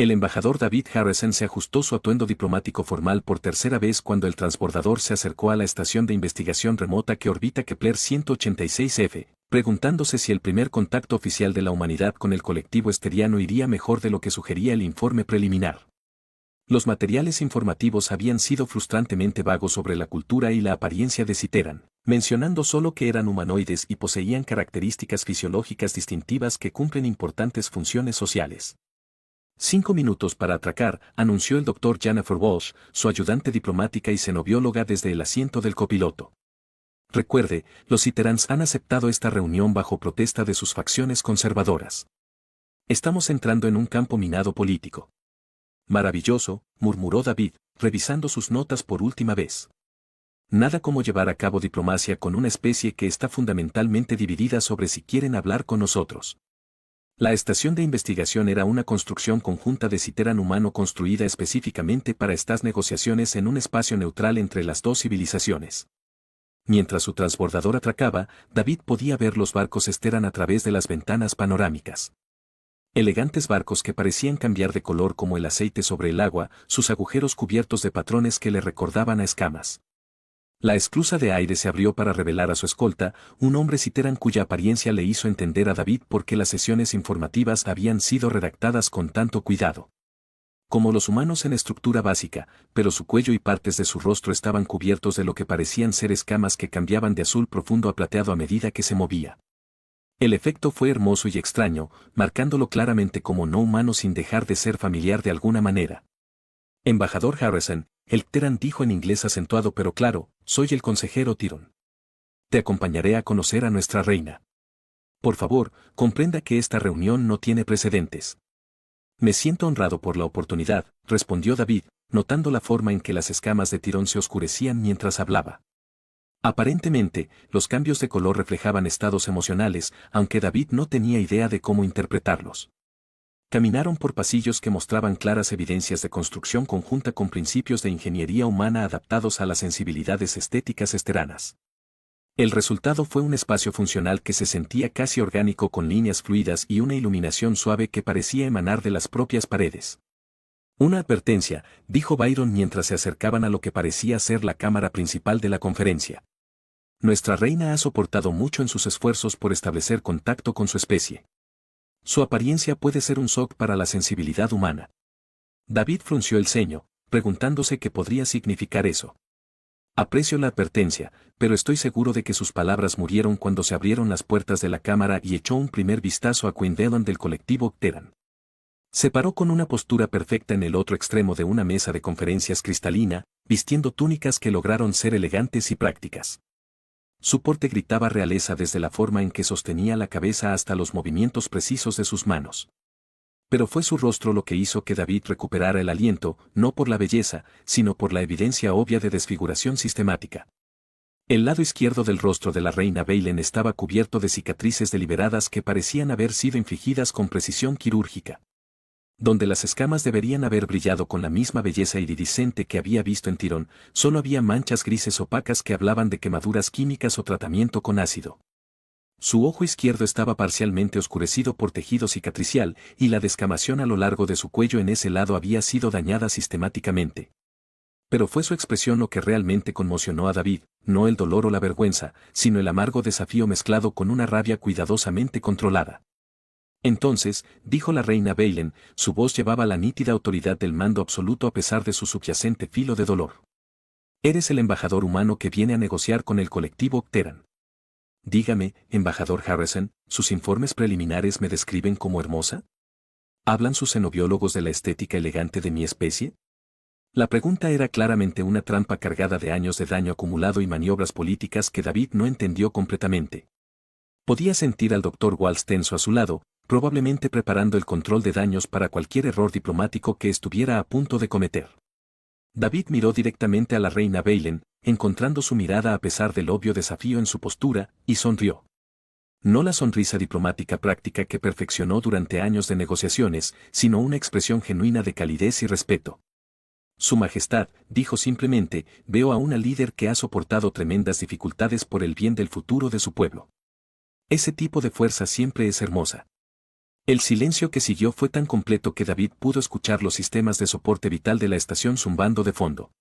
El embajador David Harrison se ajustó su atuendo diplomático formal por tercera vez cuando el transbordador se acercó a la estación de investigación remota que orbita Kepler 186f, preguntándose si el primer contacto oficial de la humanidad con el colectivo esteriano iría mejor de lo que sugería el informe preliminar. Los materiales informativos habían sido frustrantemente vagos sobre la cultura y la apariencia de Citeran, mencionando solo que eran humanoides y poseían características fisiológicas distintivas que cumplen importantes funciones sociales. 5 minutos para atracar, anunció el Dr. Jennifer Walsh, su ayudante diplomática y xenobióloga desde el asiento del copiloto. Recuerde, los Citerans han aceptado esta reunión bajo protesta de sus facciones conservadoras. Estamos entrando en un campo minado político. Maravilloso, murmuró David, revisando sus notas por última vez. Nada como llevar a cabo diplomacia con una especie que está fundamentalmente dividida sobre si quieren hablar con nosotros. La estación de investigación era una construcción conjunta de Citeran humano construida específicamente para estas negociaciones en un espacio neutral entre las dos civilizaciones. Mientras su transbordador atracaba, David podía ver los barcos Steran a través de las ventanas panorámicas. Elegantes barcos que parecían cambiar de color como el aceite sobre el agua, sus agujeros cubiertos de patrones que le recordaban a escamas. La esclusa de aire se abrió para revelar a su escolta, un hombre Citeran cuya apariencia le hizo entender a David por qué las sesiones informativas habían sido redactadas con tanto cuidado. Como los humanos en estructura básica, pero su cuello y partes de su rostro estaban cubiertos de lo que parecían ser escamas que cambiaban de azul profundo a plateado a medida que se movía. El efecto fue hermoso y extraño, marcándolo claramente como no humano sin dejar de ser familiar de alguna manera. Embajador Harrison, el Citeran dijo en inglés acentuado pero claro, soy el consejero Tyrone. Te acompañaré a conocer a nuestra reina. Por favor, comprenda que esta reunión no tiene precedentes. Me siento honrado por la oportunidad, respondió David, notando la forma en que las escamas de Tyrone se oscurecían mientras hablaba. Aparentemente, los cambios de color reflejaban estados emocionales, aunque David no tenía idea de cómo interpretarlos. Caminaron por pasillos que mostraban claras evidencias de construcción conjunta con principios de ingeniería humana adaptados a las sensibilidades estéticas esteranas. El resultado fue un espacio funcional que se sentía casi orgánico con líneas fluidas y una iluminación suave que parecía emanar de las propias paredes. Una advertencia, dijo Byron mientras se acercaban a lo que parecía ser la cámara principal de la conferencia. Nuestra reina ha soportado mucho en sus esfuerzos por establecer contacto con su especie. Su apariencia puede ser un shock para la sensibilidad humana. David frunció el ceño, preguntándose qué podría significar eso. Aprecio la advertencia, pero estoy seguro de que sus palabras murieron cuando se abrieron las puertas de la cámara y echó un primer vistazo a Queen Velan del colectivo Citeran. Se paró con una postura perfecta en el otro extremo de una mesa de conferencias cristalina, vistiendo túnicas que lograron ser elegantes y prácticas. Su porte gritaba realeza desde la forma en que sostenía la cabeza hasta los movimientos precisos de sus manos. Pero fue su rostro lo que hizo que David recuperara el aliento, no por la belleza, sino por la evidencia obvia de desfiguración sistemática. El lado izquierdo del rostro de la reina Beilen estaba cubierto de cicatrices deliberadas que parecían haber sido infligidas con precisión quirúrgica. Donde las escamas deberían haber brillado con la misma belleza iridiscente que había visto en Tyrone, solo había manchas grises opacas que hablaban de quemaduras químicas o tratamiento con ácido. Su ojo izquierdo estaba parcialmente oscurecido por tejido cicatricial, y la descamación a lo largo de su cuello en ese lado había sido dañada sistemáticamente. Pero fue su expresión lo que realmente conmocionó a David, no el dolor o la vergüenza, sino el amargo desafío mezclado con una rabia cuidadosamente controlada. Entonces, dijo la reina Beilen, su voz llevaba la nítida autoridad del mando absoluto a pesar de su subyacente filo de dolor. Eres el embajador humano que viene a negociar con el colectivo Citeran. Dígame, embajador Harrison, ¿sus informes preliminares me describen como hermosa? ¿Hablan sus xenobiólogos de la estética elegante de mi especie? La pregunta era claramente una trampa cargada de años de daño acumulado y maniobras políticas que David no entendió completamente. Podía sentir al Dr. Walsh tenso a su lado, probablemente preparando el control de daños para cualquier error diplomático que estuviera a punto de cometer. David miró directamente a la reina Beilen, encontrando su mirada a pesar del obvio desafío en su postura, y sonrió. No la sonrisa diplomática práctica que perfeccionó durante años de negociaciones, sino una expresión genuina de calidez y respeto. Su Majestad, dijo simplemente, veo a una líder que ha soportado tremendas dificultades por el bien del futuro de su pueblo. Ese tipo de fuerza siempre es hermosa. El silencio que siguió fue tan completo que David pudo escuchar los sistemas de soporte vital de la estación zumbando de fondo.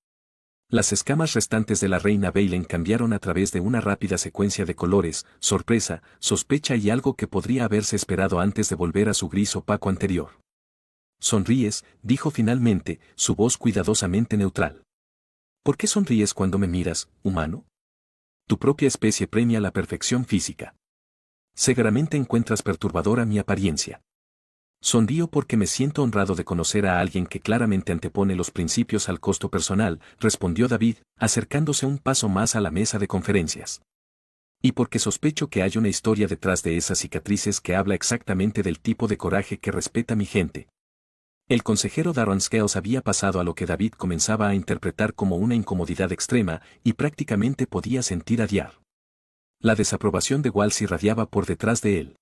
Las escamas restantes de la reina Valen cambiaron a través de una rápida secuencia de colores, sorpresa, sospecha y algo que podría haberse esperado antes de volver a su gris opaco anterior. «Sonríes», dijo finalmente, su voz cuidadosamente neutral. «¿Por qué sonríes cuando me miras, humano? Tu propia especie premia la perfección física. Seguramente encuentras perturbadora mi apariencia. Sonrío porque me siento honrado de conocer a alguien que claramente antepone los principios al costo personal», respondió David, acercándose un paso más a la mesa de conferencias. «Y porque sospecho que hay una historia detrás de esas cicatrices que habla exactamente del tipo de coraje que respeta mi gente». El consejero Darren Scales había pasado a lo que David comenzaba a interpretar como una incomodidad extrema, y prácticamente podía sentir adiar. La desaprobación de Walsh irradiaba por detrás de él.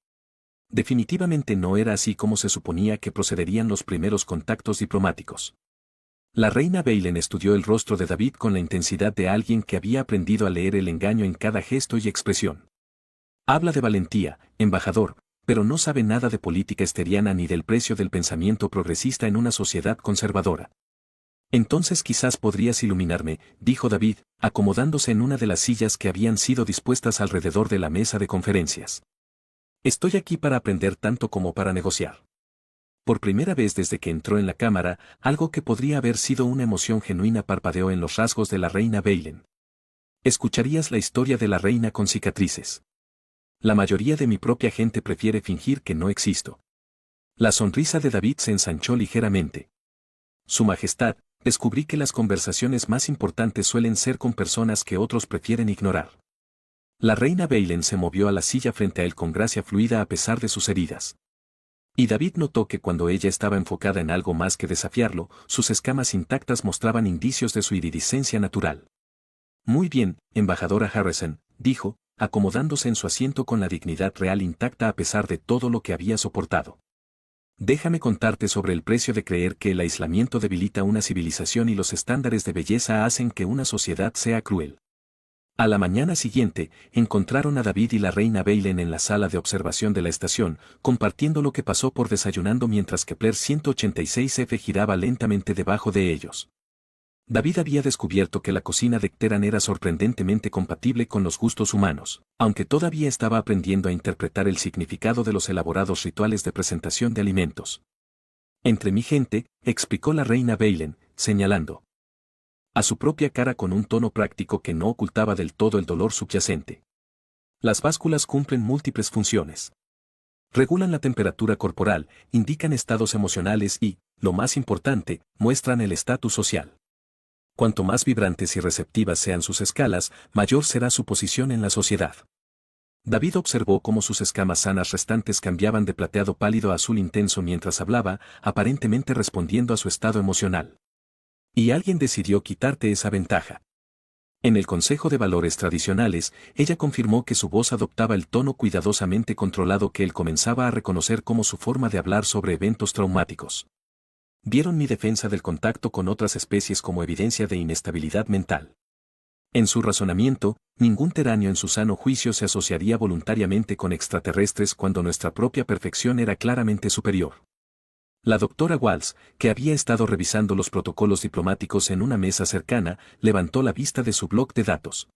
Definitivamente no era así como se suponía que procederían los primeros contactos diplomáticos. La reina Valen estudió el rostro de David con la intensidad de alguien que había aprendido a leer el engaño en cada gesto y expresión. «Habla de valentía, embajador, pero no sabe nada de política esteriana ni del precio del pensamiento progresista en una sociedad conservadora». «Entonces quizás podrías iluminarme», dijo David, acomodándose en una de las sillas que habían sido dispuestas alrededor de la mesa de conferencias. «Estoy aquí para aprender tanto como para negociar». Por primera vez desde que entró en la cámara, algo que podría haber sido una emoción genuina parpadeó en los rasgos de la reina Valen. «¿Escucharías la historia de la reina con cicatrices? La mayoría de mi propia gente prefiere fingir que no existo». La sonrisa de David se ensanchó ligeramente. «Su Majestad, descubrí que las conversaciones más importantes suelen ser con personas que otros prefieren ignorar». La reina Valen se movió a la silla frente a él con gracia fluida a pesar de sus heridas. Y David notó que cuando ella estaba enfocada en algo más que desafiarlo, sus escamas intactas mostraban indicios de su iridiscencia natural. «Muy bien, embajadora Harrison», dijo, acomodándose en su asiento con la dignidad real intacta a pesar de todo lo que había soportado. «Déjame contarte sobre el precio de creer que el aislamiento debilita una civilización y los estándares de belleza hacen que una sociedad sea cruel». A la mañana siguiente, encontraron a David y la reina Valen en la sala de observación de la estación, compartiendo lo que pasó por desayunando mientras que Kepler 186f giraba lentamente debajo de ellos. David había descubierto que la cocina de Cteran era sorprendentemente compatible con los gustos humanos, aunque todavía estaba aprendiendo a interpretar el significado de los elaborados rituales de presentación de alimentos. «Entre mi gente», explicó la reina Valen, señalando a su propia cara con un tono práctico que no ocultaba del todo el dolor subyacente. «Las básculas cumplen múltiples funciones. Regulan la temperatura corporal, indican estados emocionales y, lo más importante, muestran el estatus social. Cuanto más vibrantes y receptivas sean sus escalas, mayor será su posición en la sociedad». David observó cómo sus escamas sanas restantes cambiaban de plateado pálido a azul intenso mientras hablaba, aparentemente respondiendo a su estado emocional. «Y alguien decidió quitarte esa ventaja». En el Consejo de Valores Tradicionales, ella confirmó que su voz adoptaba el tono cuidadosamente controlado que él comenzaba a reconocer como su forma de hablar sobre eventos traumáticos. «Vieron mi defensa del contacto con otras especies como evidencia de inestabilidad mental. En su razonamiento, ningún teráneo en su sano juicio se asociaría voluntariamente con extraterrestres cuando nuestra propia perfección era claramente superior». La doctora Walsh, que había estado revisando los protocolos diplomáticos en una mesa cercana, levantó la vista de su bloc de datos.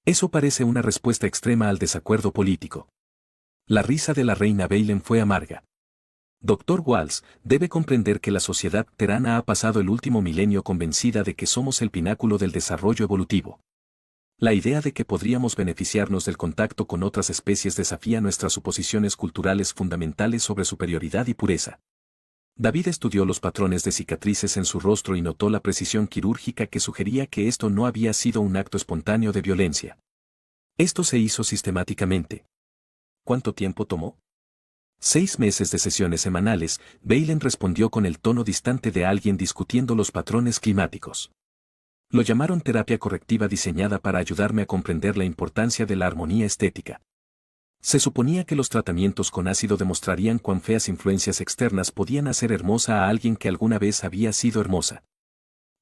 «Eso parece una respuesta extrema al desacuerdo político». La risa de la reina Valen fue amarga. «Doctor Walsh, debe comprender que la sociedad terana ha pasado el último milenio convencida de que somos el pináculo del desarrollo evolutivo. La idea de que podríamos beneficiarnos del contacto con otras especies desafía nuestras suposiciones culturales fundamentales sobre superioridad y pureza». David estudió los patrones de cicatrices en su rostro y notó la precisión quirúrgica que sugería que esto no había sido un acto espontáneo de violencia. «Esto se hizo sistemáticamente». «¿Cuánto tiempo tomó?». 6 meses de sesiones semanales», Valen respondió con el tono distante de alguien discutiendo los patrones climáticos. «Lo llamaron terapia correctiva diseñada para ayudarme a comprender la importancia de la armonía estética. Se suponía que los tratamientos con ácido demostrarían cuán feas influencias externas podían hacer hermosa a alguien que alguna vez había sido hermosa.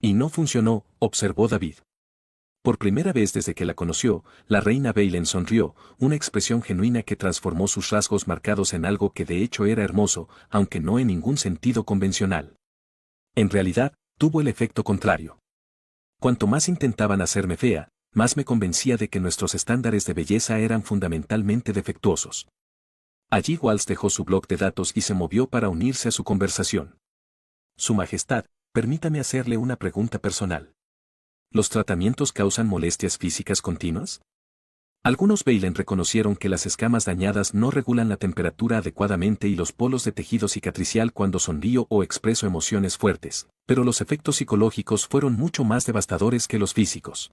Y no funcionó», observó David. Por primera vez desde que la conoció, la reina Beilen sonrió, una expresión genuina que transformó sus rasgos marcados en algo que de hecho era hermoso, aunque no en ningún sentido convencional. En realidad, tuvo el efecto contrario. Cuanto más intentaban hacerme fea, más me convencía de que nuestros estándares de belleza eran fundamentalmente defectuosos. Allí Walsh dejó su bloc de datos y se movió para unirse a su conversación. Su Majestad, permítame hacerle una pregunta personal. ¿Los tratamientos causan molestias físicas continuas? Algunos Beilen reconocieron que las escamas dañadas no regulan la temperatura adecuadamente y los polos de tejido cicatricial cuando sonrío o expreso emociones fuertes, pero los efectos psicológicos fueron mucho más devastadores que los físicos.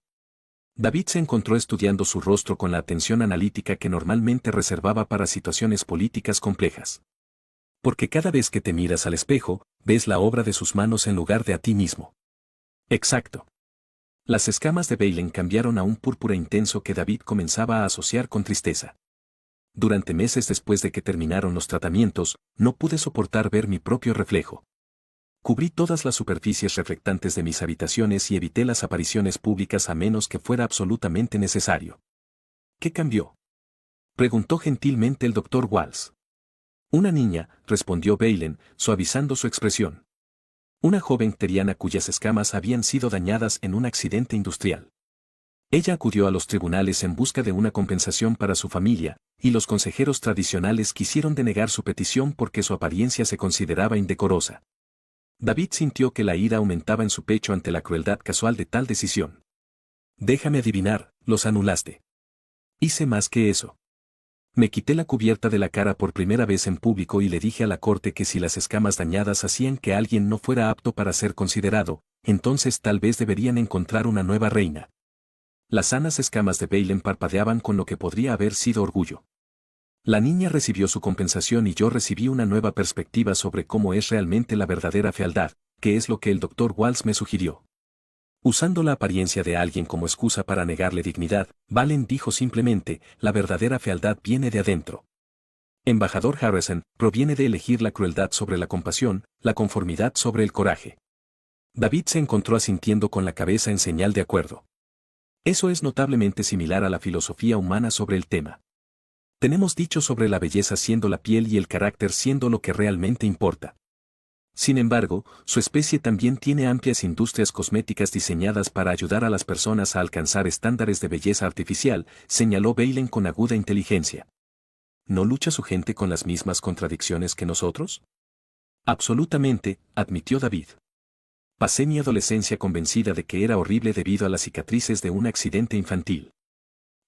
David se encontró estudiando su rostro con la atención analítica que normalmente reservaba para situaciones políticas complejas. Porque cada vez que te miras al espejo, ves la obra de sus manos en lugar de a ti mismo. Exacto. Las escamas de Beilen cambiaron a un púrpura intenso que David comenzaba a asociar con tristeza. Durante meses después de que terminaron los tratamientos, no pude soportar ver mi propio reflejo. Cubrí todas las superficies reflectantes de mis habitaciones y evité las apariciones públicas a menos que fuera absolutamente necesario. ¿Qué cambió?, preguntó gentilmente el doctor Walsh. Una niña, respondió Beilen, suavizando su expresión. Una joven teriana cuyas escamas habían sido dañadas en un accidente industrial. Ella acudió a los tribunales en busca de una compensación para su familia, y los consejeros tradicionales quisieron denegar su petición porque su apariencia se consideraba indecorosa. David sintió que la ira aumentaba en su pecho ante la crueldad casual de tal decisión. Déjame adivinar, los anulaste. Hice más que eso. Me quité la cubierta de la cara por primera vez en público y le dije a la corte que si las escamas dañadas hacían que alguien no fuera apto para ser considerado, entonces tal vez deberían encontrar una nueva reina. Las sanas escamas de Beilen parpadeaban con lo que podría haber sido orgullo. La niña recibió su compensación y yo recibí una nueva perspectiva sobre cómo es realmente la verdadera fealdad, que es lo que el doctor Walsh me sugirió. Usando la apariencia de alguien como excusa para negarle dignidad, Valen dijo simplemente, la verdadera fealdad viene de adentro. Embajador Harrison, proviene de elegir la crueldad sobre la compasión, la conformidad sobre el coraje. David se encontró asintiendo con la cabeza en señal de acuerdo. Eso es notablemente similar a la filosofía humana sobre el tema. Tenemos dicho sobre la belleza siendo la piel y el carácter siendo lo que realmente importa. Sin embargo, su especie también tiene amplias industrias cosméticas diseñadas para ayudar a las personas a alcanzar estándares de belleza artificial, señaló Beilen con aguda inteligencia. ¿No lucha su gente con las mismas contradicciones que nosotros? Absolutamente, admitió David. Pasé mi adolescencia convencida de que era horrible debido a las cicatrices de un accidente infantil.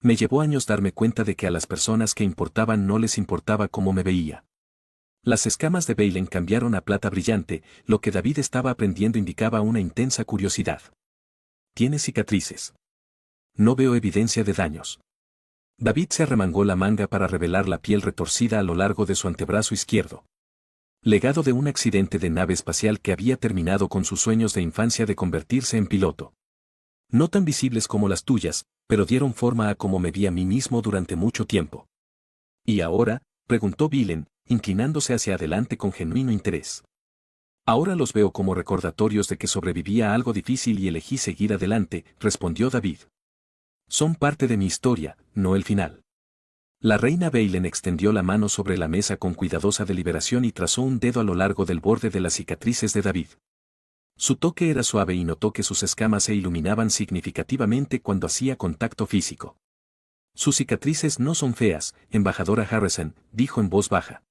Me llevó años darme cuenta de que a las personas que importaban no les importaba cómo me veía. Las escamas de Beilen cambiaron a plata brillante, lo que David estaba aprendiendo indicaba una intensa curiosidad. ¿Tiene cicatrices? No veo evidencia de daños. David se arremangó la manga para revelar la piel retorcida a lo largo de su antebrazo izquierdo. Legado de un accidente de nave espacial que había terminado con sus sueños de infancia de convertirse en piloto. No tan visibles como las tuyas, pero dieron forma a cómo me vi a mí mismo durante mucho tiempo. ¿Y ahora?, preguntó Beilen, inclinándose hacia adelante con genuino interés. Ahora los veo como recordatorios de que sobreviví a algo difícil y elegí seguir adelante, respondió David. Son parte de mi historia, no el final. La reina Beilen extendió la mano sobre la mesa con cuidadosa deliberación y trazó un dedo a lo largo del borde de las cicatrices de David. Su toque era suave y notó que sus escamas se iluminaban significativamente cuando hacía contacto físico. Sus cicatrices no son feas, embajadora Harrison, dijo en voz baja.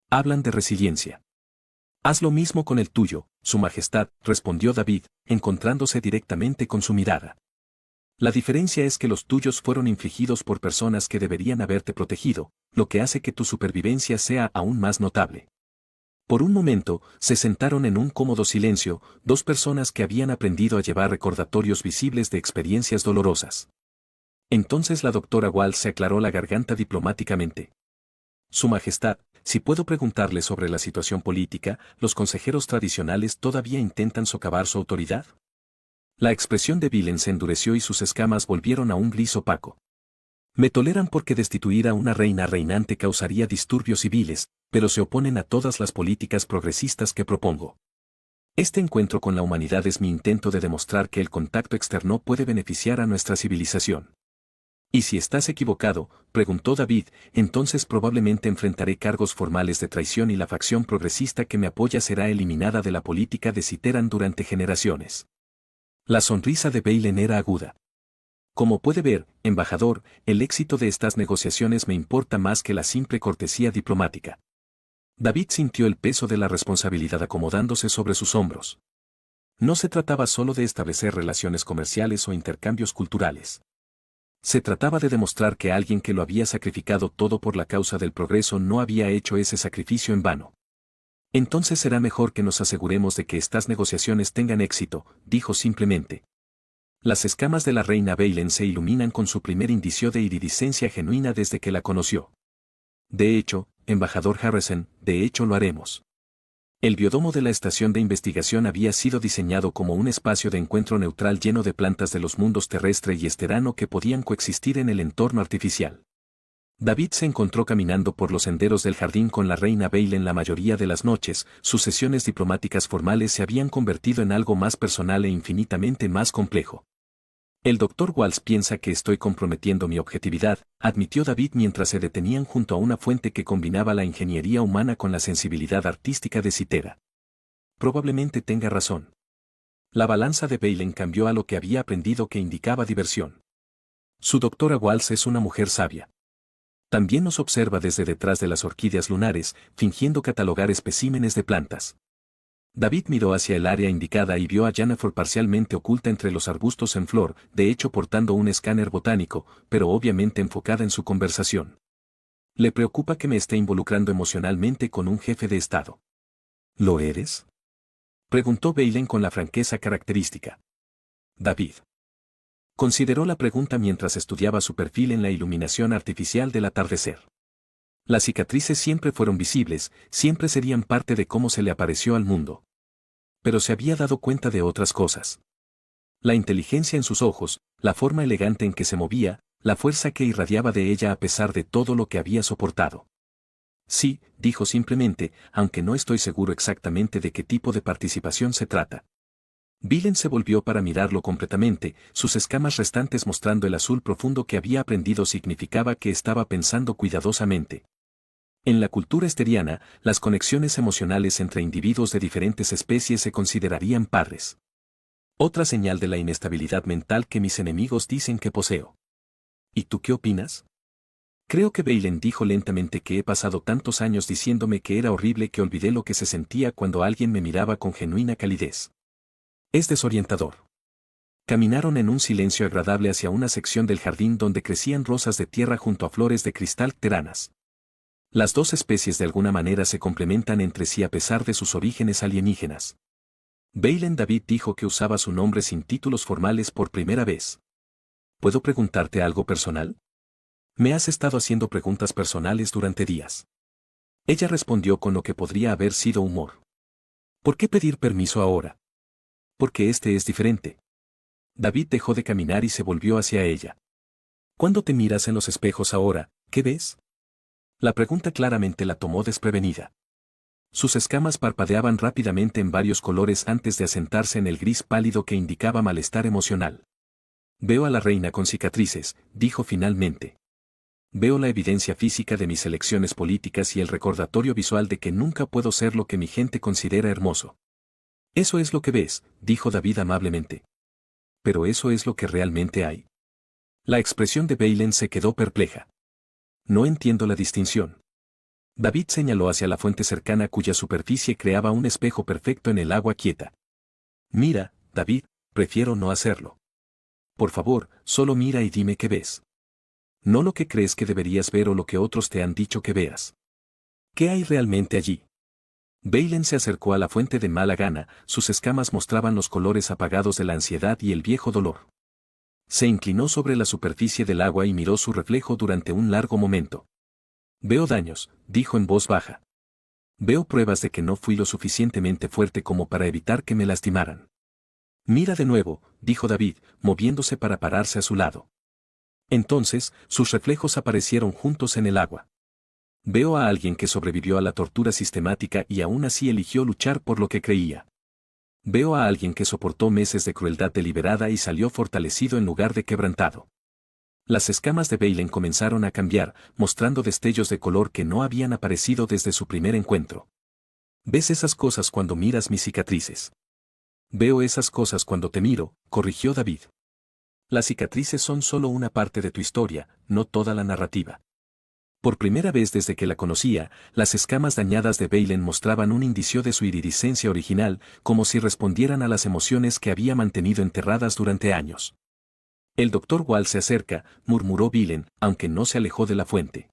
Hablan de resiliencia. Haz lo mismo con el tuyo, Su Majestad, respondió David, encontrándose directamente con su mirada. La diferencia es que los tuyos fueron infligidos por personas que deberían haberte protegido, lo que hace que tu supervivencia sea aún más notable. Por un momento, se sentaron en un cómodo silencio, dos personas que habían aprendido a llevar recordatorios visibles de experiencias dolorosas. Entonces la doctora Walsh se aclaró la garganta diplomáticamente. Su Majestad, si puedo preguntarle sobre la situación política, ¿los consejeros tradicionales todavía intentan socavar su autoridad? La expresión de Beilen se endureció y sus escamas volvieron a un gris opaco. Me toleran porque destituir a una reina reinante causaría disturbios civiles, pero se oponen a todas las políticas progresistas que propongo. Este encuentro con la humanidad es mi intento de demostrar que el contacto externo puede beneficiar a nuestra civilización. ¿Y si estás equivocado?, preguntó David, entonces probablemente enfrentaré cargos formales de traición y la facción progresista que me apoya será eliminada de la política de Citeran durante generaciones. La sonrisa de Beylen era aguda. Como puede ver, embajador, el éxito de estas negociaciones me importa más que la simple cortesía diplomática. David sintió el peso de la responsabilidad acomodándose sobre sus hombros. No se trataba solo de establecer relaciones comerciales o intercambios culturales. Se trataba de demostrar que alguien que lo había sacrificado todo por la causa del progreso no había hecho ese sacrificio en vano. Entonces será mejor que nos aseguremos de que estas negociaciones tengan éxito, dijo simplemente. Las escamas de la reina Beylen se iluminan con su primer indicio de iridiscencia genuina desde que la conoció. De hecho, embajador Harrison, de hecho lo haremos. El biodomo de la estación de investigación había sido diseñado como un espacio de encuentro neutral lleno de plantas de los mundos terrestre y esterano que podían coexistir en el entorno artificial. David se encontró caminando por los senderos del jardín con la reina Beylen la mayoría de las noches, sus sesiones diplomáticas formales se habían convertido en algo más personal e infinitamente más complejo. El Dr. Walsh piensa que estoy comprometiendo mi objetividad, admitió David mientras se detenían junto a una fuente que combinaba la ingeniería humana con la sensibilidad artística de Citera. Probablemente tenga razón. La balanza de Beylen cambió a lo que había aprendido que indicaba diversión. Su doctora Walsh es una mujer sabia. También nos observa desde detrás de las orquídeas lunares, fingiendo catalogar especímenes de plantas. David miró hacia el área indicada y vio a Jennifer parcialmente oculta entre los arbustos en flor, de hecho portando un escáner botánico, pero obviamente enfocada en su conversación. ¿Le preocupa que me esté involucrando emocionalmente con un jefe de Estado? ¿Lo eres?, preguntó Beylen con la franqueza característica. David consideró la pregunta mientras estudiaba su perfil en la iluminación artificial del atardecer. Las cicatrices siempre fueron visibles, siempre serían parte de cómo se le apareció al mundo. Pero se había dado cuenta de otras cosas. La inteligencia en sus ojos, la forma elegante en que se movía, la fuerza que irradiaba de ella a pesar de todo lo que había soportado. Sí, dijo simplemente, aunque no estoy seguro exactamente de qué tipo de participación se trata. Beylen se volvió para mirarlo completamente, sus escamas restantes mostrando el azul profundo que había aprendido significaba que estaba pensando cuidadosamente. En la cultura esteriana, las conexiones emocionales entre individuos de diferentes especies se considerarían pares. Otra señal de la inestabilidad mental que mis enemigos dicen que poseo. ¿Y tú qué opinas? Creo que Beylen dijo lentamente que he pasado tantos años diciéndome que era horrible que olvidé lo que se sentía cuando alguien me miraba con genuina calidez. Es desorientador. Caminaron en un silencio agradable hacia una sección del jardín donde crecían rosas de tierra junto a flores de cristal teranas. Las dos especies de alguna manera se complementan entre sí a pesar de sus orígenes alienígenas. Beylen David dijo que usaba su nombre sin títulos formales por primera vez. ¿Puedo preguntarte algo personal? Me has estado haciendo preguntas personales durante días. Ella respondió con lo que podría haber sido humor. ¿Por qué pedir permiso ahora? Porque este es diferente. David dejó de caminar y se volvió hacia ella. Cuando te miras en los espejos ahora, ¿qué ves? La pregunta claramente la tomó desprevenida. Sus escamas parpadeaban rápidamente en varios colores antes de asentarse en el gris pálido que indicaba malestar emocional. Veo a la reina con cicatrices, dijo finalmente. Veo la evidencia física de mis elecciones políticas y el recordatorio visual de que nunca puedo ser lo que mi gente considera hermoso. Eso es lo que ves, dijo David amablemente. Pero eso es lo que realmente hay. La expresión de Beylen se quedó perpleja. No entiendo la distinción. David señaló hacia la fuente cercana cuya superficie creaba un espejo perfecto en el agua quieta. Mira, David, prefiero no hacerlo. Por favor, solo mira y dime qué ves. No lo que crees que deberías ver o lo que otros te han dicho que veas. ¿Qué hay realmente allí? Beylen se acercó a la fuente de mala gana, sus escamas mostraban los colores apagados de la ansiedad y el viejo dolor. Se inclinó sobre la superficie del agua y miró su reflejo durante un largo momento. Veo daños, dijo en voz baja. Veo pruebas de que no fui lo suficientemente fuerte como para evitar que me lastimaran. Mira de nuevo, dijo David, moviéndose para pararse a su lado. Entonces, sus reflejos aparecieron juntos en el agua. Veo a alguien que sobrevivió a la tortura sistemática y aún así eligió luchar por lo que creía. Veo a alguien que soportó meses de crueldad deliberada y salió fortalecido en lugar de quebrantado. Las escamas de Balen comenzaron a cambiar, mostrando destellos de color que no habían aparecido desde su primer encuentro. ¿Ves esas cosas cuando miras mis cicatrices? Veo esas cosas cuando te miro, corrigió David. Las cicatrices son solo una parte de tu historia, no toda la narrativa. Por primera vez desde que la conocía, las escamas dañadas de Balen mostraban un indicio de su iridiscencia original, como si respondieran a las emociones que había mantenido enterradas durante años. El doctor Wall se acerca, murmuró Balen, aunque no se alejó de la fuente.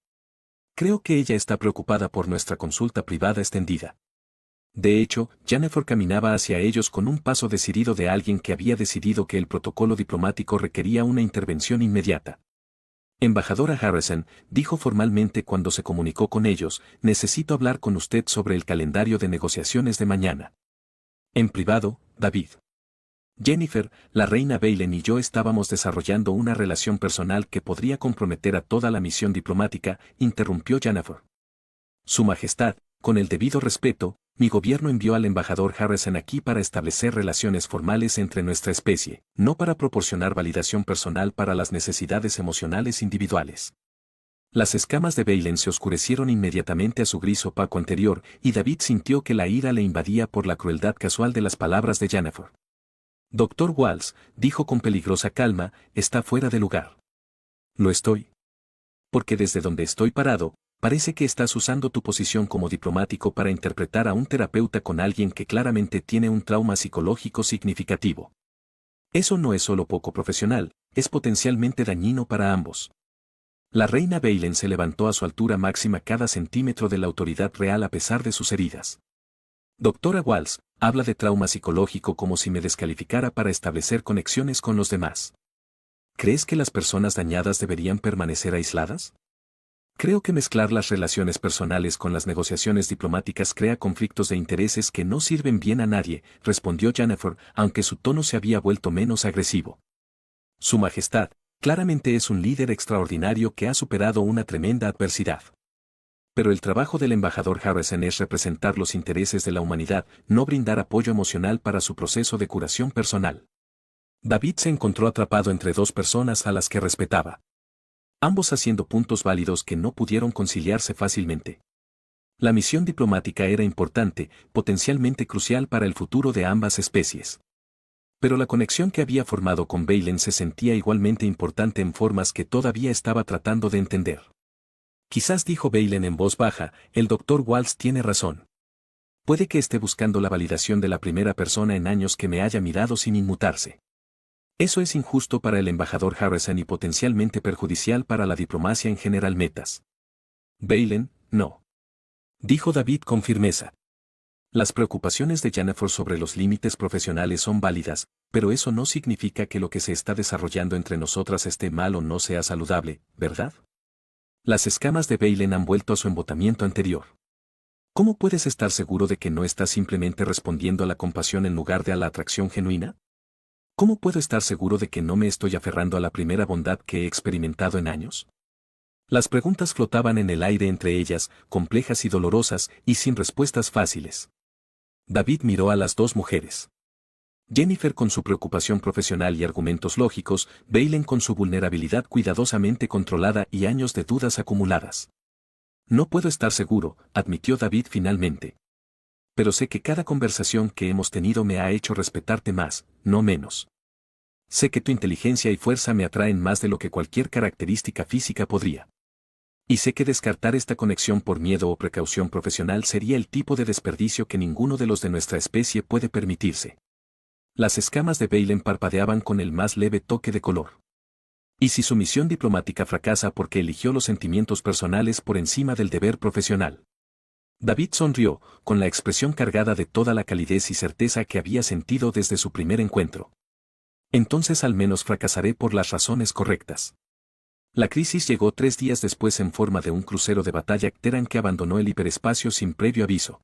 Creo que ella está preocupada por nuestra consulta privada extendida. De hecho, Jennifer caminaba hacia ellos con un paso decidido de alguien que había decidido que el protocolo diplomático requería una intervención inmediata. Embajadora Harrison, dijo formalmente cuando se comunicó con ellos, necesito hablar con usted sobre el calendario de negociaciones de mañana. En privado, David. Jennifer, la reina Balen y yo estábamos desarrollando una relación personal que podría comprometer a toda la misión diplomática, interrumpió Jennifer. Su Majestad, con el debido respeto, mi gobierno envió al embajador Harrison aquí para establecer relaciones formales entre nuestra especie, no para proporcionar validación personal para las necesidades emocionales individuales. Las escamas de Balen se oscurecieron inmediatamente a su gris opaco anterior y David sintió que la ira le invadía por la crueldad casual de las palabras de Jennifer. Doctor Walls, dijo con peligrosa calma, está fuera de lugar. Lo estoy. Porque desde donde estoy parado, parece que estás usando tu posición como diplomático para interpretar a un terapeuta con alguien que claramente tiene un trauma psicológico significativo. Eso no es solo poco profesional, es potencialmente dañino para ambos. La reina Balen se levantó a su altura máxima cada centímetro de la autoridad real a pesar de sus heridas. Doctora Walls, habla de trauma psicológico como si me descalificara para establecer conexiones con los demás. ¿Crees que las personas dañadas deberían permanecer aisladas? Creo que mezclar las relaciones personales con las negociaciones diplomáticas crea conflictos de intereses que no sirven bien a nadie, respondió Jennifer, aunque su tono se había vuelto menos agresivo. Su Majestad, claramente es un líder extraordinario que ha superado una tremenda adversidad. Pero el trabajo del embajador Harrison es representar los intereses de la humanidad, no brindar apoyo emocional para su proceso de curación personal. David se encontró atrapado entre dos personas a las que respetaba. Ambos haciendo puntos válidos que no pudieron conciliarse fácilmente. La misión diplomática era importante, potencialmente crucial para el futuro de ambas especies. Pero la conexión que había formado con Balen se sentía igualmente importante en formas que todavía estaba tratando de entender. Quizás dijo Balen en voz baja, el doctor Walls tiene razón. Puede que esté buscando la validación de la primera persona en años que me haya mirado sin inmutarse. Eso es injusto para el embajador Harrison y potencialmente perjudicial para la diplomacia en general. Metas. Balen, no. Dijo David con firmeza. Las preocupaciones de Jennifer sobre los límites profesionales son válidas, pero eso no significa que lo que se está desarrollando entre nosotras esté mal o no sea saludable, ¿verdad? Las escamas de Balen han vuelto a su embotamiento anterior. ¿Cómo puedes estar seguro de que no estás simplemente respondiendo a la compasión en lugar de a la atracción genuina? ¿Cómo puedo estar seguro de que no me estoy aferrando a la primera bondad que he experimentado en años? Las preguntas flotaban en el aire entre ellas, complejas y dolorosas, y sin respuestas fáciles. David miró a las dos mujeres. Jennifer con su preocupación profesional y argumentos lógicos, Balen con su vulnerabilidad cuidadosamente controlada y años de dudas acumuladas. No puedo estar seguro, admitió David finalmente. Pero sé que cada conversación que hemos tenido me ha hecho respetarte más, no menos. Sé que tu inteligencia y fuerza me atraen más de lo que cualquier característica física podría. Y sé que descartar esta conexión por miedo o precaución profesional sería el tipo de desperdicio que ninguno de los de nuestra especie puede permitirse. Las escamas de Balen parpadeaban con el más leve toque de color. ¿Y si su misión diplomática fracasa porque eligió los sentimientos personales por encima del deber profesional? David sonrió, con la expresión cargada de toda la calidez y certeza que había sentido desde su primer encuentro. Entonces al menos fracasaré por las razones correctas. La crisis llegó 3 días después en forma de un crucero de batalla Cteran que abandonó el hiperespacio sin previo aviso.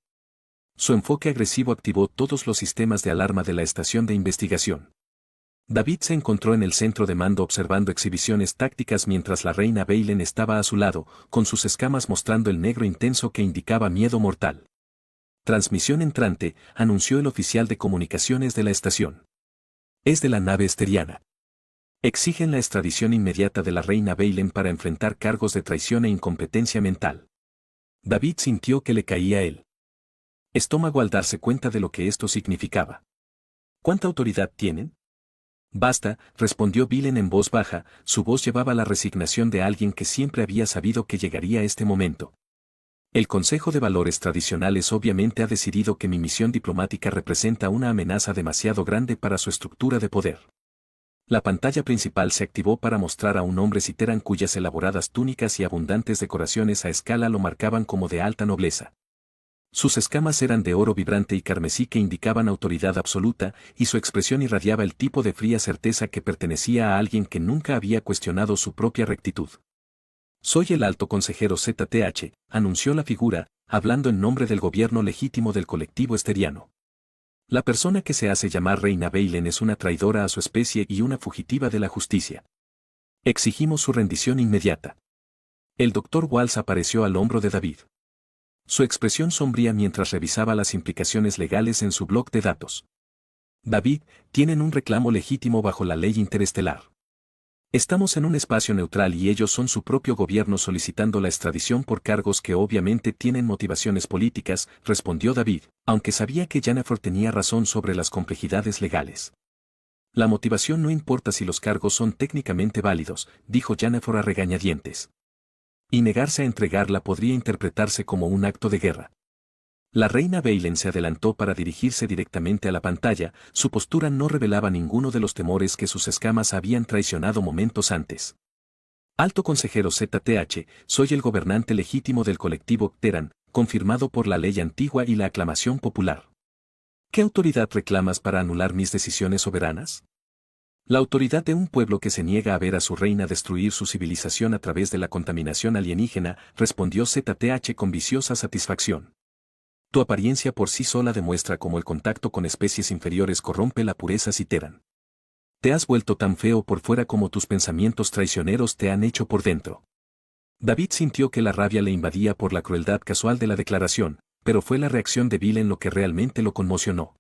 Su enfoque agresivo activó todos los sistemas de alarma de la estación de investigación. David se encontró en el centro de mando observando exhibiciones tácticas mientras la reina Balen estaba a su lado, con sus escamas mostrando el negro intenso que indicaba miedo mortal. Transmisión entrante, anunció el oficial de comunicaciones de la estación. Es de la nave esteriana. Exigen la extradición inmediata de la reina Beilen para enfrentar cargos de traición e incompetencia mental. David sintió que le caía el estómago al darse cuenta de lo que esto significaba. ¿Cuánta autoridad tienen? Basta, respondió Beilen en voz baja, su voz llevaba la resignación de alguien que siempre había sabido que llegaría este momento. El Consejo de Valores Tradicionales obviamente ha decidido que mi misión diplomática representa una amenaza demasiado grande para su estructura de poder. La pantalla principal se activó para mostrar a un hombre citerán cuyas elaboradas túnicas y abundantes decoraciones a escala lo marcaban como de alta nobleza. Sus escamas eran de oro vibrante y carmesí que indicaban autoridad absoluta, y su expresión irradiaba el tipo de fría certeza que pertenecía a alguien que nunca había cuestionado su propia rectitud. Soy el alto consejero ZTH, anunció la figura, hablando en nombre del gobierno legítimo del colectivo esteriano. La persona que se hace llamar Reina Beilen es una traidora a su especie y una fugitiva de la justicia. Exigimos su rendición inmediata. El doctor Walsh apareció al hombro de David. Su expresión sombría mientras revisaba las implicaciones legales en su bloc de datos. David, tienen un reclamo legítimo bajo la ley interestelar. Estamos en un espacio neutral y ellos son su propio gobierno solicitando la extradición por cargos que obviamente tienen motivaciones políticas, respondió David, aunque sabía que Jennifer tenía razón sobre las complejidades legales. La motivación no importa si los cargos son técnicamente válidos, dijo Jennifer a regañadientes. Y negarse a entregarla podría interpretarse como un acto de guerra. La reina Beilen se adelantó para dirigirse directamente a la pantalla, su postura no revelaba ninguno de los temores que sus escamas habían traicionado momentos antes. Alto consejero ZTH, soy el gobernante legítimo del colectivo Terán, confirmado por la ley antigua y la aclamación popular. ¿Qué autoridad reclamas para anular mis decisiones soberanas? La autoridad de un pueblo que se niega a ver a su reina destruir su civilización a través de la contaminación alienígena, respondió ZTH con viciosa satisfacción. Tu apariencia por sí sola demuestra cómo el contacto con especies inferiores corrompe la pureza citeran. Te has vuelto tan feo por fuera como tus pensamientos traicioneros te han hecho por dentro. David sintió que la rabia le invadía por la crueldad casual de la declaración, pero fue la reacción de Beilen lo que realmente lo conmocionó.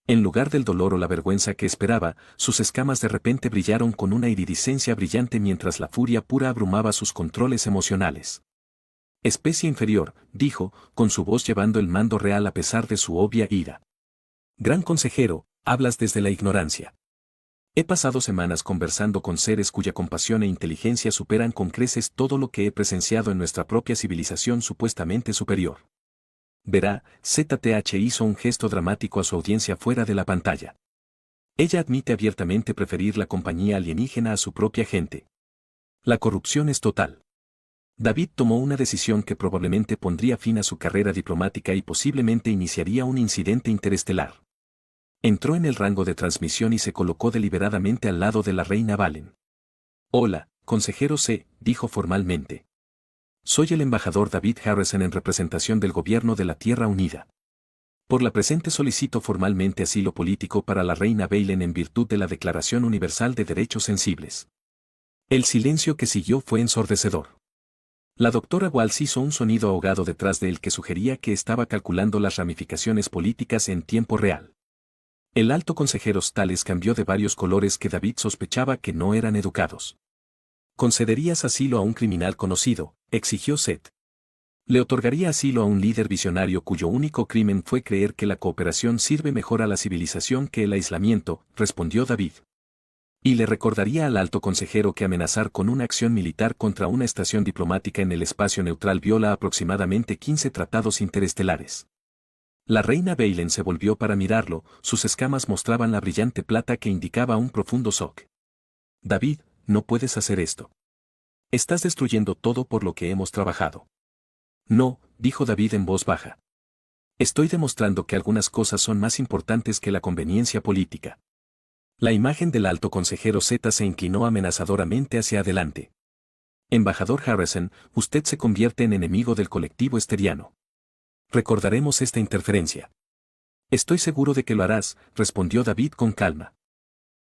En lugar del dolor o la vergüenza que esperaba, sus escamas de repente brillaron con una iridiscencia brillante mientras la furia pura abrumaba sus controles emocionales. Especie inferior, dijo, con su voz llevando el mando real a pesar de su obvia ira. Gran consejero, hablas desde la ignorancia. He pasado semanas conversando con seres cuya compasión e inteligencia superan con creces todo lo que he presenciado en nuestra propia civilización supuestamente superior. Verá, ZTH hizo un gesto dramático a su audiencia fuera de la pantalla. Ella admite abiertamente preferir la compañía alienígena a su propia gente. La corrupción es total. David tomó una decisión que probablemente pondría fin a su carrera diplomática y posiblemente iniciaría un incidente interestelar. Entró en el rango de transmisión y se colocó deliberadamente al lado de la reina Valen. Hola, consejero C, dijo formalmente. Soy el embajador David Harrison en representación del gobierno de la Tierra Unida. Por la presente solicito formalmente asilo político para la reina Beilen en virtud de la Declaración Universal de Derechos Sensibles. El silencio que siguió fue ensordecedor. La doctora Walsh hizo un sonido ahogado detrás de él que sugería que estaba calculando las ramificaciones políticas en tiempo real. El alto consejero Stales cambió de varios colores que David sospechaba que no eran educados. ¿Concederías asilo a un criminal conocido?, exigió Seth. Le otorgaría asilo a un líder visionario cuyo único crimen fue creer que la cooperación sirve mejor a la civilización que el aislamiento, respondió David. Y le recordaría al alto consejero que amenazar con una acción militar contra una estación diplomática en el espacio neutral viola aproximadamente 15 tratados interestelares. La reina Beilen se volvió para mirarlo, sus escamas mostraban la brillante plata que indicaba un profundo shock. David, no puedes hacer esto. Estás destruyendo todo por lo que hemos trabajado. No, dijo David en voz baja. Estoy demostrando que algunas cosas son más importantes que la conveniencia política. La imagen del alto consejero Z se inclinó amenazadoramente hacia adelante. Embajador Harrison, usted se convierte en enemigo del colectivo esteriano. Recordaremos esta interferencia. Estoy seguro de que lo harás, respondió David con calma.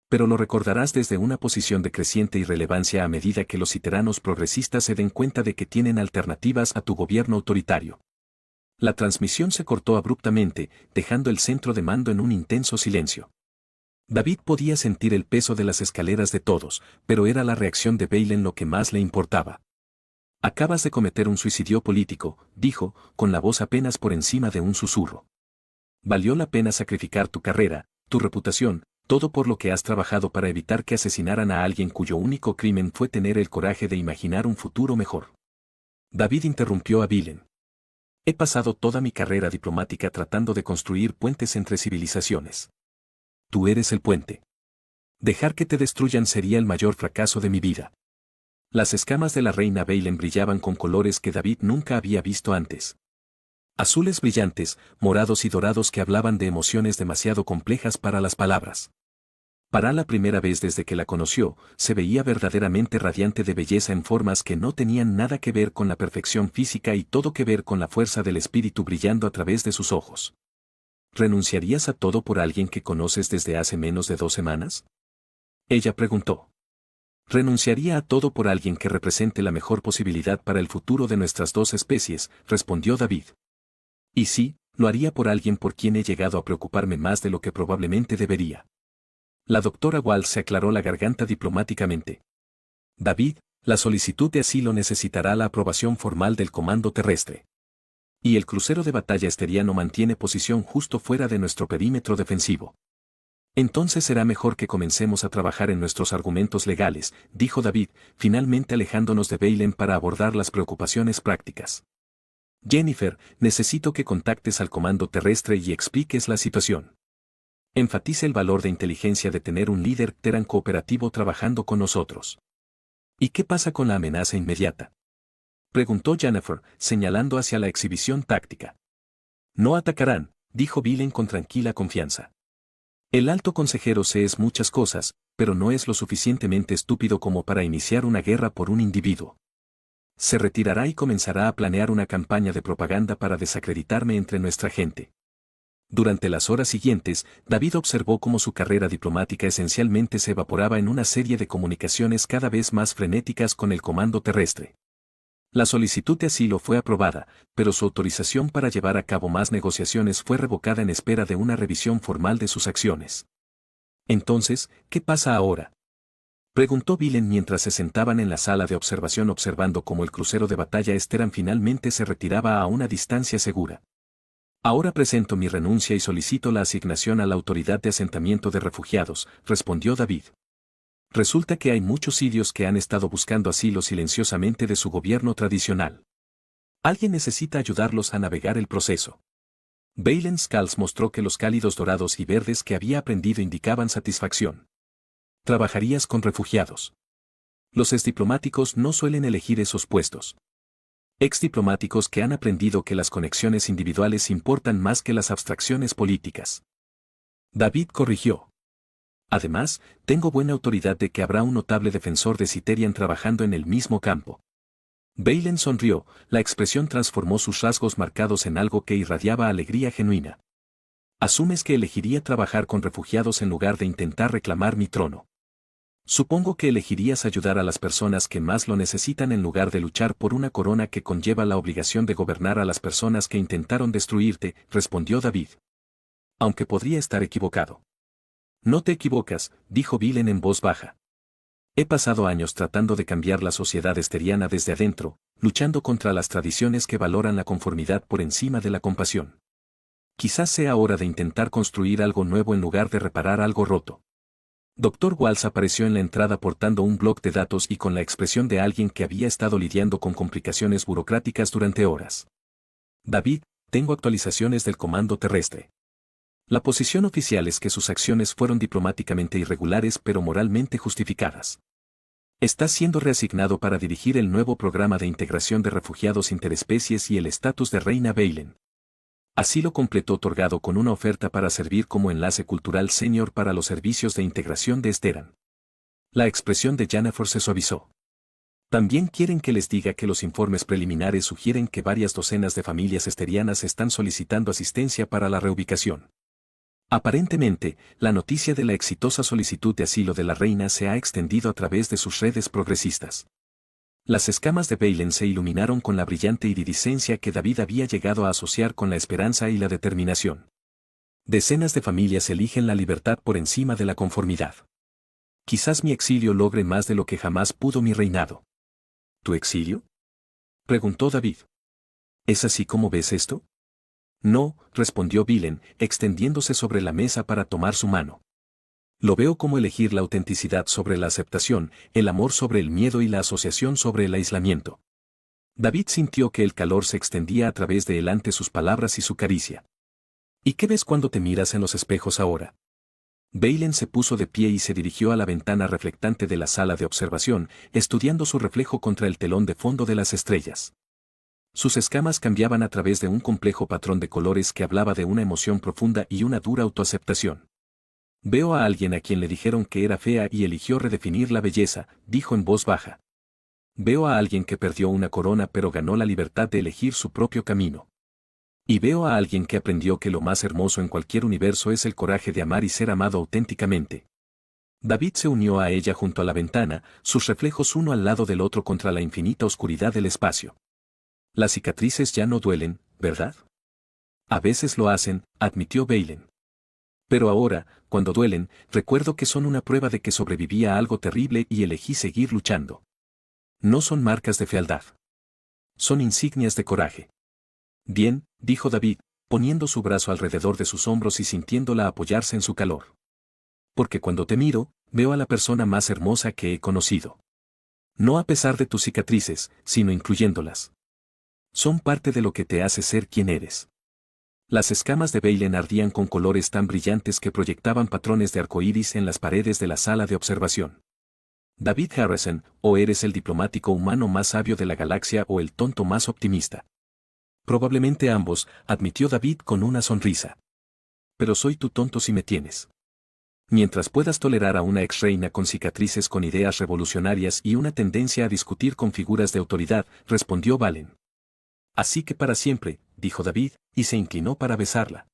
Pero lo recordarás desde una posición de creciente irrelevancia a medida que los citeranos progresistas se den cuenta de que tienen alternativas a tu gobierno autoritario. La transmisión se cortó abruptamente, dejando el centro de mando en un intenso silencio. David podía sentir el peso de las escaleras de todos, pero era la reacción de Balen lo que más le importaba. Acabas de cometer un suicidio político, dijo, con la voz apenas por encima de un susurro. Valió la pena sacrificar tu carrera, tu reputación, todo por lo que has trabajado para evitar que asesinaran a alguien cuyo único crimen fue tener el coraje de imaginar un futuro mejor. David interrumpió a Balen. He pasado toda mi carrera diplomática tratando de construir puentes entre civilizaciones. Tú eres el puente. Dejar que te destruyan sería el mayor fracaso de mi vida. Las escamas de la reina Balen brillaban con colores que David nunca había visto antes. Azules brillantes, morados y dorados que hablaban de emociones demasiado complejas para las palabras. Para la primera vez desde que la conoció, se veía verdaderamente radiante de belleza en formas que no tenían nada que ver con la perfección física y todo que ver con la fuerza del espíritu brillando a través de sus ojos. ¿Renunciarías a todo por alguien que conoces desde hace menos de 2 semanas? Ella preguntó. Renunciaría a todo por alguien que represente la mejor posibilidad para el futuro de nuestras 2 especies, respondió David. Y sí, lo haría por alguien por quien he llegado a preocuparme más de lo que probablemente debería. La doctora Walsh se aclaró la garganta diplomáticamente. David, la solicitud de asilo necesitará la aprobación formal del Comando Terrestre. Y el crucero de batalla esteriano mantiene posición justo fuera de nuestro perímetro defensivo. Entonces será mejor que comencemos a trabajar en nuestros argumentos legales, dijo David, finalmente alejándonos de Balen para abordar las preocupaciones prácticas. Jennifer, necesito que contactes al Comando Terrestre y expliques la situación. Enfatiza el valor de inteligencia de tener un líder Terran cooperativo trabajando con nosotros. ¿Y qué pasa con la amenaza inmediata?, preguntó Jennifer, señalando hacia la exhibición táctica. No atacarán, dijo Balen con tranquila confianza. El alto consejero C es muchas cosas, pero no es lo suficientemente estúpido como para iniciar una guerra por un individuo. Se retirará y comenzará a planear una campaña de propaganda para desacreditarme entre nuestra gente. Durante las horas siguientes, David observó cómo su carrera diplomática esencialmente se evaporaba en una serie de comunicaciones cada vez más frenéticas con el Comando Terrestre. La solicitud de asilo fue aprobada, pero su autorización para llevar a cabo más negociaciones fue revocada en espera de una revisión formal de sus acciones. Entonces, ¿qué pasa ahora?, preguntó Balen mientras se sentaban en la sala de observación observando cómo el crucero de batalla Esteran finalmente se retiraba a una distancia segura. Ahora presento mi renuncia y solicito la asignación a la Autoridad de Asentamiento de Refugiados, respondió David. Resulta que hay muchos sirios que han estado buscando asilo silenciosamente de su gobierno tradicional. Alguien necesita ayudarlos a navegar el proceso. Balen Scales mostró que los cálidos dorados y verdes que había aprendido indicaban satisfacción. Trabajarías con refugiados. Los exdiplomáticos no suelen elegir esos puestos. Exdiplomáticos que han aprendido que las conexiones individuales importan más que las abstracciones políticas. David corrigió. Además, tengo buena autoridad de que habrá un notable defensor de Citerian trabajando en el mismo campo. Balen sonrió, la expresión transformó sus rasgos marcados en algo que irradiaba alegría genuina. Asumes que elegiría trabajar con refugiados en lugar de intentar reclamar mi trono. Supongo que elegirías ayudar a las personas que más lo necesitan en lugar de luchar por una corona que conlleva la obligación de gobernar a las personas que intentaron destruirte, respondió David. Aunque podría estar equivocado. No te equivocas, dijo Balen en voz baja. He pasado años tratando de cambiar la sociedad esteriana desde adentro, luchando contra las tradiciones que valoran la conformidad por encima de la compasión. Quizás sea hora de intentar construir algo nuevo en lugar de reparar algo roto. Dr. Walsh apareció en la entrada portando un bloc de datos y con la expresión de alguien que había estado lidiando con complicaciones burocráticas durante horas. David, tengo actualizaciones del Comando Terrestre. La posición oficial es que sus acciones fueron diplomáticamente irregulares pero moralmente justificadas. Está siendo reasignado para dirigir el nuevo programa de integración de refugiados interespecies y el estatus de Reina Balen. Así lo completó otorgado con una oferta para servir como enlace cultural senior para los servicios de integración de Esteran. La expresión de Jennifer se suavizó. También quieren que les diga que los informes preliminares sugieren que varias docenas de familias esterianas están solicitando asistencia para la reubicación. Aparentemente, la noticia de la exitosa solicitud de asilo de la reina se ha extendido a través de sus redes progresistas. Las escamas de Bailen se iluminaron con la brillante iridiscencia que David había llegado a asociar con la esperanza y la determinación. Decenas de familias eligen la libertad por encima de la conformidad. Quizás mi exilio logre más de lo que jamás pudo mi reinado. ¿Tu exilio?, preguntó David. ¿Es así como ves esto? No, respondió Bailen, extendiéndose sobre la mesa para tomar su mano. Lo veo como elegir la autenticidad sobre la aceptación, el amor sobre el miedo y la asociación sobre el aislamiento. David sintió que el calor se extendía a través de él ante sus palabras y su caricia. ¿Y qué ves cuando te miras en los espejos ahora? Bailen se puso de pie y se dirigió a la ventana reflectante de la sala de observación, estudiando su reflejo contra el telón de fondo de las estrellas. Sus escamas cambiaban a través de un complejo patrón de colores que hablaba de una emoción profunda y una dura autoaceptación. Veo a alguien a quien le dijeron que era fea y eligió redefinir la belleza, dijo en voz baja. Veo a alguien que perdió una corona pero ganó la libertad de elegir su propio camino. Y veo a alguien que aprendió que lo más hermoso en cualquier universo es el coraje de amar y ser amado auténticamente. David se unió a ella junto a la ventana, sus reflejos uno al lado del otro contra la infinita oscuridad del espacio. Las cicatrices ya no duelen, ¿verdad? A veces lo hacen, admitió Bailen. Pero ahora, cuando duelen, recuerdo que son una prueba de que sobreviví a algo terrible y elegí seguir luchando. No son marcas de fealdad. Son insignias de coraje. Bien, dijo David, poniendo su brazo alrededor de sus hombros y sintiéndola apoyarse en su calor. Porque cuando te miro, veo a la persona más hermosa que he conocido. No a pesar de tus cicatrices, sino incluyéndolas. Son parte de lo que te hace ser quien eres. Las escamas de Bailen ardían con colores tan brillantes que proyectaban patrones de arcoíris en las paredes de la sala de observación. David Harrison, o eres el diplomático humano más sabio de la galaxia o el tonto más optimista. Probablemente ambos, admitió David con una sonrisa. Pero soy tu tonto si me tienes. Mientras puedas tolerar a una ex reina con cicatrices con ideas revolucionarias y una tendencia a discutir con figuras de autoridad, respondió Bailen. Así que para siempre, dijo David, y se inclinó para besarla.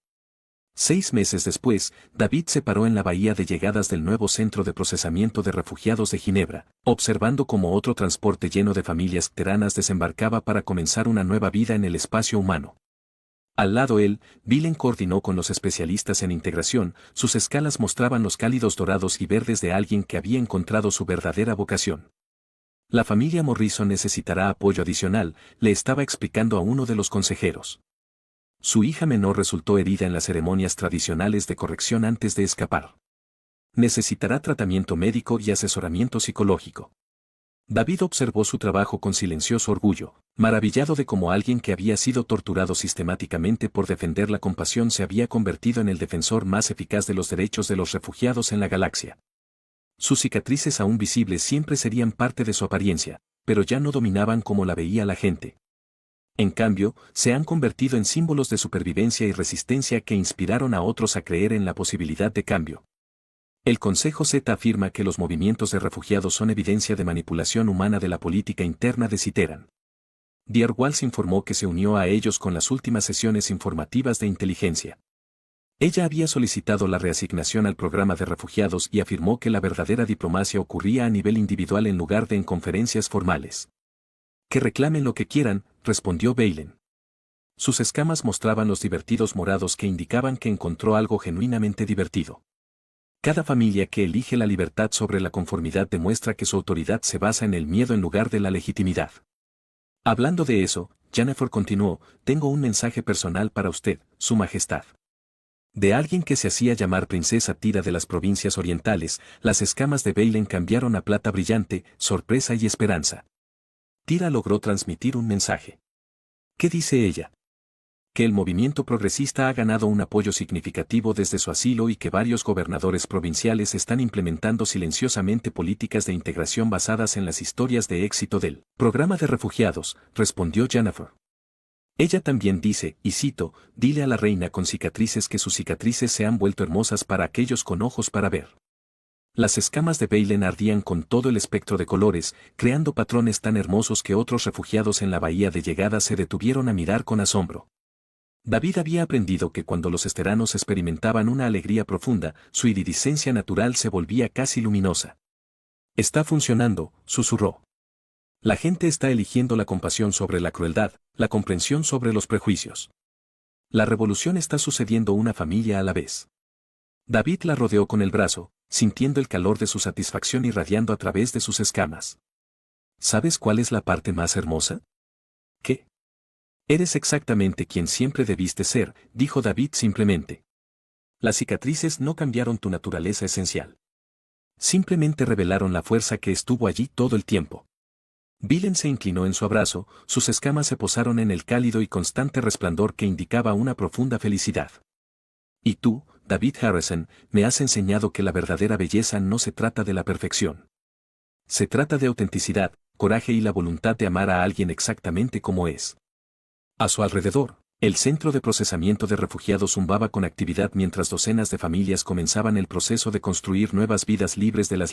6 meses después, David se paró en la bahía de llegadas del nuevo centro de procesamiento de refugiados de Ginebra, observando cómo otro transporte lleno de familias veteranas desembarcaba para comenzar una nueva vida en el espacio humano. Al lado él, Bailen coordinó con los especialistas en integración, sus escalas mostraban los cálidos dorados y verdes de alguien que había encontrado su verdadera vocación. La familia Morrison necesitará apoyo adicional, le estaba explicando a uno de los consejeros. Su hija menor resultó herida en las ceremonias tradicionales de corrección antes de escapar. Necesitará tratamiento médico y asesoramiento psicológico. David observó su trabajo con silencioso orgullo, maravillado de cómo alguien que había sido torturado sistemáticamente por defender la compasión se había convertido en el defensor más eficaz de los derechos de los refugiados en la galaxia. Sus cicatrices aún visibles siempre serían parte de su apariencia, pero ya no dominaban como la veía la gente. En cambio, se han convertido en símbolos de supervivencia y resistencia que inspiraron a otros a creer en la posibilidad de cambio. El Consejo Z afirma que los movimientos de refugiados son evidencia de manipulación humana de la política interna de Citeran. Dear Walls informó que se unió a ellos con las últimas sesiones informativas de inteligencia. Ella había solicitado la reasignación al programa de refugiados y afirmó que la verdadera diplomacia ocurría a nivel individual en lugar de en conferencias formales. Que reclamen lo que quieran, respondió Bailen. Sus escamas mostraban los divertidos morados que indicaban que encontró algo genuinamente divertido. Cada familia que elige la libertad sobre la conformidad demuestra que su autoridad se basa en el miedo en lugar de la legitimidad. Hablando de eso, Jennifer continuó, tengo un mensaje personal para usted, Su Majestad. De alguien que se hacía llamar Princesa Tira de las provincias orientales, las escamas de Bailen cambiaron a plata brillante, sorpresa y esperanza. Tira logró transmitir un mensaje. ¿Qué dice ella? Que el movimiento progresista ha ganado un apoyo significativo desde su asilo y que varios gobernadores provinciales están implementando silenciosamente políticas de integración basadas en las historias de éxito del programa de refugiados, respondió Jennifer. Ella también dice, y cito, dile a la reina con cicatrices que sus cicatrices se han vuelto hermosas para aquellos con ojos para ver. Las escamas de Bailen ardían con todo el espectro de colores, creando patrones tan hermosos que otros refugiados en la bahía de llegada se detuvieron a mirar con asombro. David había aprendido que cuando los esteranos experimentaban una alegría profunda, su iridiscencia natural se volvía casi luminosa. Está funcionando, susurró. La gente está eligiendo la compasión sobre la crueldad, la comprensión sobre los prejuicios. La revolución está sucediendo una familia a la vez. David la rodeó con el brazo, sintiendo el calor de su satisfacción irradiando a través de sus escamas. ¿Sabes cuál es la parte más hermosa? ¿Qué? Eres exactamente quien siempre debiste ser, dijo David simplemente. Las cicatrices no cambiaron tu naturaleza esencial. Simplemente revelaron la fuerza que estuvo allí todo el tiempo. Vilen se inclinó en su abrazo, sus escamas se posaron en el cálido y constante resplandor que indicaba una profunda felicidad. Y tú, David Harrison, me has enseñado que la verdadera belleza no se trata de la perfección. Se trata de autenticidad, coraje y la voluntad de amar a alguien exactamente como es. A su alrededor, el centro de procesamiento de refugiados zumbaba con actividad mientras docenas de familias comenzaban el proceso de construir nuevas vidas libres de las limitaciones